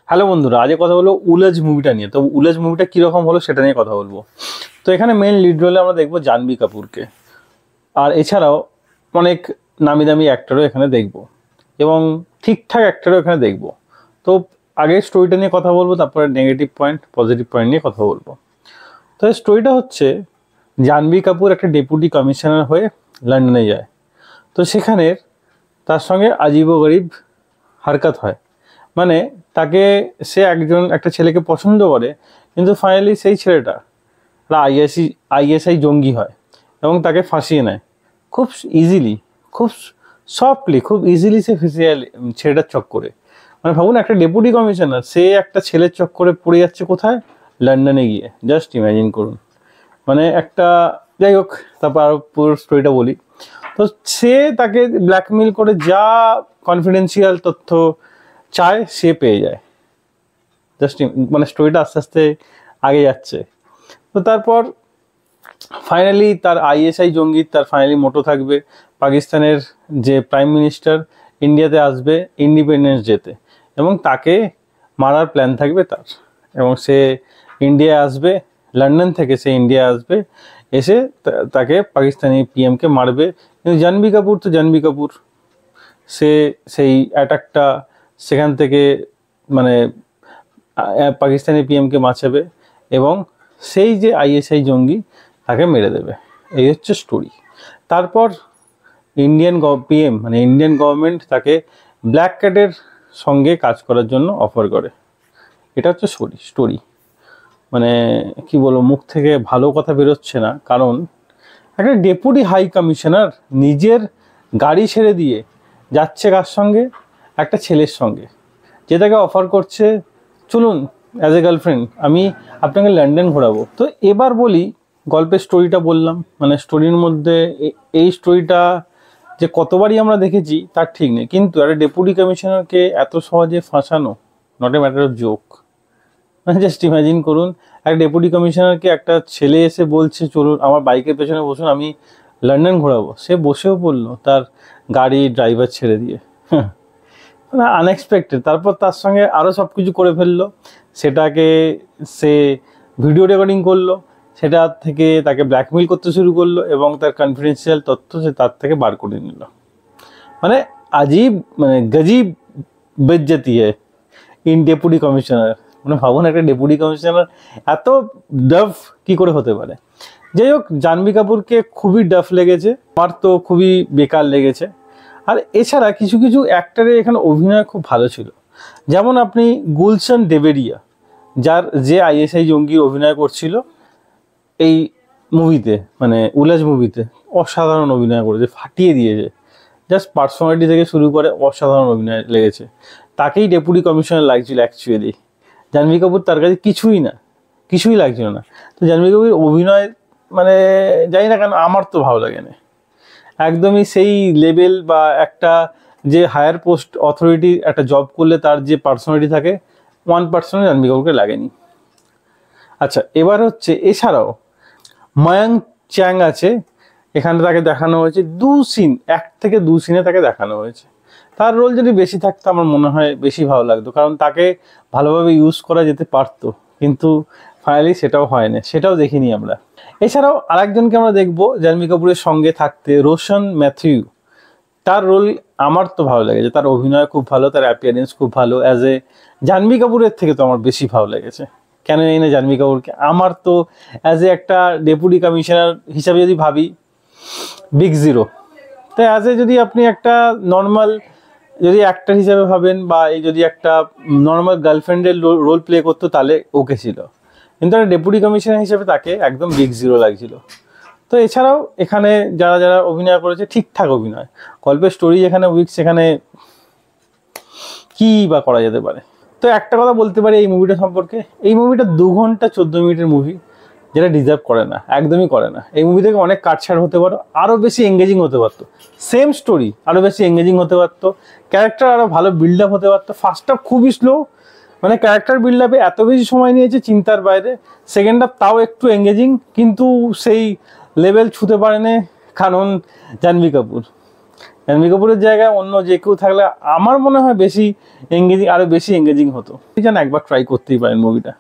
Hello বন্ধুরা, আজকে কথা বলবো উলজ মুভিটা নিয়ে। তো উলজ মুভিটা কীরকম হলো সেটা নিয়ে কথা বলবো। তো এখানে মেন লিড রোলে আমরা দেখবো জাহ্নবী কাপুরকে, আর এছাড়াও অনেক নামি দামি অ্যাক্টরও এখানে দেখবো এবং ঠিকঠাক অ্যাক্টরও এখানে দেখবো। তো আগে স্টোরিটা নিয়ে কথা বলবো, তারপরে নেগেটিভ পয়েন্ট পজিটিভ পয়েন্ট নিয়ে কথা বলবো। তো স্টোরিটা হচ্ছে জাহ্নবী কাপুর একটা ডেপুটি কমিশনার হয়ে লন্ডনে যায়। তো সেখানে তার সঙ্গে আজীবগরিব হারকাত হয়, মানে তাকে সে একটা ছেলেকে পছন্দ করে, কিন্তু ফাইনালি সেই ছেলেটা আইএসআই জঙ্গি হয় এবং তাকে ফাঁসিয়ে নেয় খুব ইজিলি, খুব সফটলি, খুব ইজিলি সে ফেসে যায় ছেলেটার চক্করে। মানে ভাবুন, একটা ডেপুটি কমিশনার সে একটা ছেলের চক্করে পড়ে যাচ্ছে কোথায়, লন্ডনে গিয়ে। জাস্ট ইম্যাজিন করুন। মানে একটা, যাই হোক, তারপর আরও পুরো স্টোরিটা বলি। তো সে তাকে ব্ল্যাকমেল করে যা কনফিডেন্সিয়াল তথ্য চায় সে পেয়ে যায়। জাস্ট মানে স্টোরিটা আস্তে আস্তে আগে যাচ্ছে। তো তারপর ফাইনালি তার আইএসআই জঙ্গির তার ফাইনালি মোটো থাকবে পাকিস্তানের যে প্রাইম মিনিস্টার ইন্ডিয়াতে আসবে ইন্ডিপেন্ডেন্স ডেতে, এবং তাকে মারার প্ল্যান থাকবে তার। এবং সে ইন্ডিয়া আসবে, লন্ডন থেকে সে ইন্ডিয়া আসবে, এসে তাকে পাকিস্তানি পিএমকে মারবে। কিন্তু জাহ্নবী কাপুর সে সেই অ্যাটাকটা সেখান থেকে মানে পাকিস্তানি পিএমকে বাঁচাবে এবং সেই যে আইএসআই জঙ্গি তাকে মেরে দেবে। এই হচ্ছে স্টোরি। তারপর ইন্ডিয়ান পিএম মানে ইন্ডিয়ান গভর্নমেন্ট তাকে ব্ল্যাক ক্যাটের সঙ্গে কাজ করার জন্য অফার করে। এটা হচ্ছে স্টোরি। মানে কি বলবো, মুখ থেকে ভালো কথা বেরোচ্ছে না, কারণ একটা ডেপুটি হাই কমিশনার নিজের গাড়ি ছেড়ে দিয়ে যাচ্ছে কার সঙ্গে, একটা ছেলের সঙ্গে, যে তাকে অফার করছে, চলুন অ্যাজ এ গার্লফ্রেন্ড আমি আপনাকে লন্ডন ঘোরাবো। তো এবার বলি, গল্পের স্টোরিটা বললাম, মানে স্টোরির মধ্যে এই স্টোরিটা যে কতবারই আমরা দেখেছি তার ঠিক নেই, কিন্তু একটা ডেপুটি কমিশনারকে এত সহজে ফাঁসানো not a matter of joke. মানে জাস্ট ইমাজিন করুন, একটা ডেপুটি কমিশনারকে একটা ছেলে এসে বলছে চলুন আমার বাইকের পেছনে বসুন আমি লন্ডন ঘোরাবো, সে বসেও পড়লো তার গাড়ি ড্রাইভার ছেড়ে দিয়ে। মানে আনএক্সপেক্টেড। তারপর তার সঙ্গে আরও সব কিছু করে ফেললো, সেটাকে সে ভিডিও রেকর্ডিং করলো, সেটা থেকে তাকে ব্ল্যাকমেল করতে শুরু করলো এবং তার কনফিডেন্সিয়াল তথ্য সে তার থেকে বার করে নিল। মানে আজীব, মানে গজীব বেজ্জতি ইন ডেপুটি কমিশনার। মানে ভাবুন, একটা ডেপুটি কমিশনার এত ডাফ কি করে হতে পারে। যাই হোক, জাহ্নবী কাপুরকে খুবই ডাফ লেগেছে, আমার তো খুবই বেকার লেগেছে। আর এছাড়া কিছু কিছু অ্যাক্টরের এখানে অভিনয় খুব ভালো ছিল। যেমন আপনি গুলশান দেবেরিয়া, যে আইএসআই জঙ্গির অভিনয় করছিল এই মুভিতে, মানে উলাজ মুভিতে, অসাধারণ অভিনয় করেছে, ফাটিয়ে দিয়েছে। জাস্ট পার্সোনালিটি থেকে শুরু করে অসাধারণ অভিনয় লেগেছে। তাকেই ডেপুটি কমিশনার লাগছিল অ্যাকচুয়ালি। জাহ্নবী কাপুর তার কাছে কিছুই লাগছিল না। তো জাহ্নবী কাপুরের অভিনয় মানে জানি না কেন আমার তো ভালো লাগে না একদমই। সেই লেভেল বা একটা যে হায়ার পোস্ট অথরিটি একটা জব করলে তার যে পার্সোনালিটি থাকে 1% জাহ্নবী কাপুরকে লাগেনি। আচ্ছা, এবার হচ্ছে এছাড়াও ময়ঙ্ক চ্যাং আছে এখানে, তাকে দেখানো হয়েছে এক থেকে দু সিনে তাকে দেখানো হয়েছে। তার রোল যদি বেশি থাকতো আমার মনে হয় বেশি ভালো লাগতো, কারণ তাকে ভালোভাবে ইউজ করা যেতে পারতো, কিন্তু ফাইনালি সেটাও হয় না, সেটাও দেখিনি আমরা। এছাড়াও আরেকজনকে আমরা দেখবো জাহ্নবী কাপুরের সঙ্গে থাকতে, রোশন ম্যাথিউ। তার রোল আমার তো ভালো লেগেছে, তার অভিনয় খুব ভালো, তার অ্যাপিয়ারেন্স খুব ভালো। অ্যাজ এ জাহ্নবী কাপুরের থেকে তো আমার বেশি ভালো লেগেছে, কেন জানি না জাহ্নবী কাপুরকে। আমার তো অ্যাজ এ একটা ডেপুটি কমিশনার হিসাবে যদি ভাবি, বিগ জিরো। তাই অ্যাজ এ যদি আপনি একটা নর্মাল যদি অ্যাক্টর হিসাবে ভাবেন, বা এই যদি একটা নর্মাল গার্লফ্রেন্ডের রোল প্লে করতো তাহলে ওকে ছিল, কিন্তু একটা ডেপুটি কমিশনার হিসেবে তাকে একদম বিগ জিরো লাগছিল। তো এছাড়াও এখানে যারা যারা অভিনয় করেছে ঠিকঠাক অভিনয়। গল্পের স্টোরি যেখানে উইক, সেখানে কী বা করা যেতে পারে। তো একটা কথা বলতে পারি এই মুভিটা সম্পর্কে, এই মুভিটা 2 ঘন্টা 14 মিনিটের মুভি, যেটা ডিজার্ভ করে না, একদমই করে না। এই মুভি থেকে অনেক কাটছাড় হতে পারো, আরও বেশি এঙ্গেজিং হতে পারতো, সেম স্টোরি আরও বেশি এঙ্গেজিং হতে পারতো, ক্যারেক্টার আরও ভালো বিল্ড আপ হতে পারতো। ফার্স্ট হাফ খুবই স্লো, মানে ক্যারেক্টার বিল্ড আপে এত বেশি সময় নিয়েছে চিন্তার বাইরে। সেকেন্ড হাফ তাও একটু এঙ্গেজিং, কিন্তু সেই লেভেল ছুঁতে পারে না, কারণ জাহ্নবী কাপুর। জাহ্নবী কাপুরের জায়গায় অন্য যে কেউ থাকলে আমার মনে হয় বেশি এঙ্গেজিং, আরো বেশি এঙ্গেজিং হতো। যেন একবার ট্রাই করতেই পারেন মুভিটা,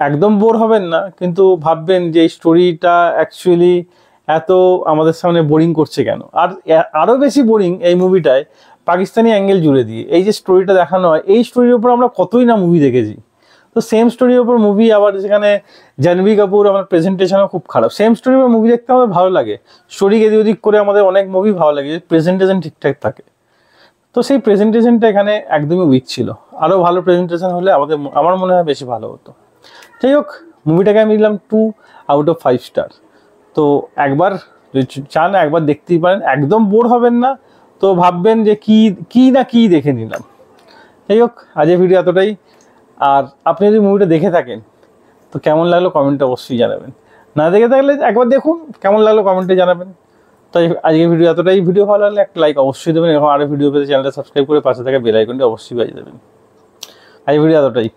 একদম বোর হবেন না, কিন্তু ভাববেন যে এই স্টোরিটা অ্যাকচুয়ালি এত আমাদের সামনে বোরিং করছে কেন। আর আরো বেশি বোরিং এই মুভিটায় পাকিস্তানি অ্যাঙ্গেল জুড়ে দিয়ে এই যে স্টোরিটা দেখানো হয়, এই স্টোরির উপর আমরা কতই না মুভি দেখেছি। তো সেম স্টোরির উপর মুভি, আবার যেখানে জাহ্নবী কাপুর, আমার প্রেজেন্টেশনও খুব খারাপ। সেম স্টোরির উপর মুভি দেখতে আমাদের ভালো লাগে, স্টোরি এদিক ওদিক করে আমাদের অনেক মুভি ভালো লাগে যদি প্রেজেন্টেশন ঠিকঠাক থাকে। তো সেই প্রেজেন্টেশনটা এখানে একদমই উইক ছিল, আরও ভালো প্রেজেন্টেশন হলে আমার মনে হয় বেশি ভালো হতো। যাই হোক, মুভিটাকে আমি দিলাম 2/5 স্টার। তো একবার যদি চান একবার দেখতেই পারেন, একদম বোর হবেন না, তো ভাববেন যে কি দেখে নিলাম। যাই হোক, আজকের ভিডিও এতটাই। আর আপনি যদি মুভিটা দেখে থাকেন তো কেমন লাগলো কমেন্টে অবশ্যই জানাবেন, না দেখে থাকলে একবার দেখুন, কেমন লাগলো কমেন্টে জানাবেন। তো আজকের ভিডিও এতটাই। ভিডিও ভালো লাগলে একটা লাইক অবশ্যই দেবেন, এরকম আরও ভিডিও পেতে চ্যানেলটা সাবস্ক্রাইব করে পাশে থাকা বেল আইকনটি অবশ্যই বাজিয়ে দেবেন। আজকের ভিডিও এতটাই।